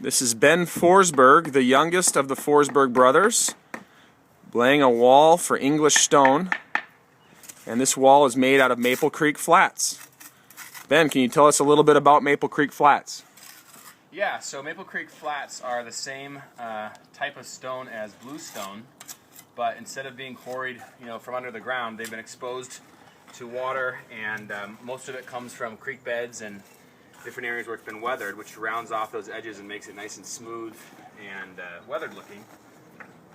This is Ben Forsberg, the youngest of the Forsberg brothers, laying a wall for English stone. And this wall is made out of Maple Creek Flats. Ben, can you tell us a little bit about Maple Creek Flats? Yeah, so Maple Creek Flats are the same type of stone as bluestone, but instead of being quarried, from under the ground, they've been exposed to water, and most of it comes from creek beds and different areas where it's been weathered, which rounds off those edges and makes it nice and smooth and weathered looking.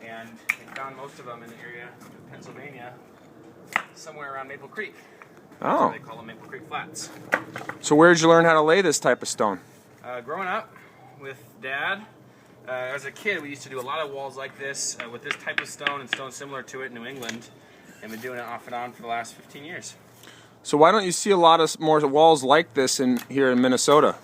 And they found most of them in the area of Pennsylvania, somewhere around Maple Creek. That's why they call them Maple Creek Flats. So where did you learn how to lay this type of stone? Growing up with Dad, as a kid, we used to do a lot of walls like this with this type of stone and stone similar to it in New England, and been doing it off and on for the last 15 years. So why don't you see a lot of more walls like this here in Minnesota?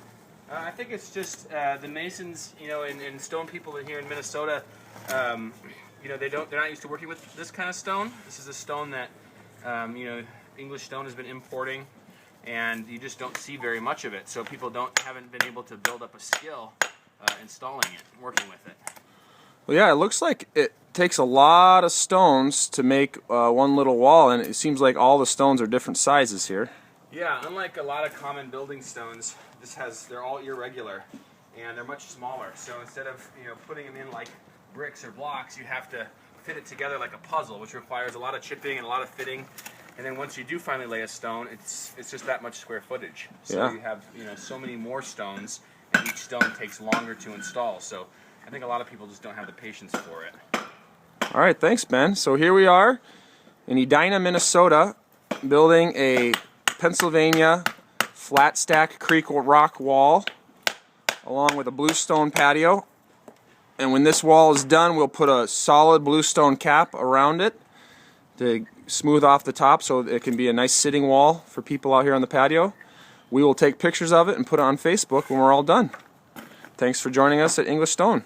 I think it's just the masons, and stone people here in Minnesota, they're not used to working with this kind of stone. This is a stone that, English stone has been importing, and you just don't see very much of it. So people haven't been able to build up a skill installing it, working with it. Well, yeah, it looks like it takes a lot of stones to make one little wall, and it seems like all the stones are different sizes here. Yeah, unlike a lot of common building stones, they're all irregular, and they're much smaller. So instead of putting them in like bricks or blocks, you have to fit it together like a puzzle, which requires a lot of chipping and a lot of fitting. And then once you do finally lay a stone, it's just that much square footage. So yeah. You have so many more stones, and each stone takes longer to install. So I think a lot of people just don't have the patience for it. All right, thanks, Ben. So here we are in Edina, Minnesota, building a Pennsylvania flat stack creek rock wall along with a bluestone patio. And when this wall is done, we'll put a solid bluestone cap around it to smooth off the top so it can be a nice sitting wall for people out here on the patio. We will take pictures of it and put it on Facebook when we're all done. Thanks for joining us at English Stone.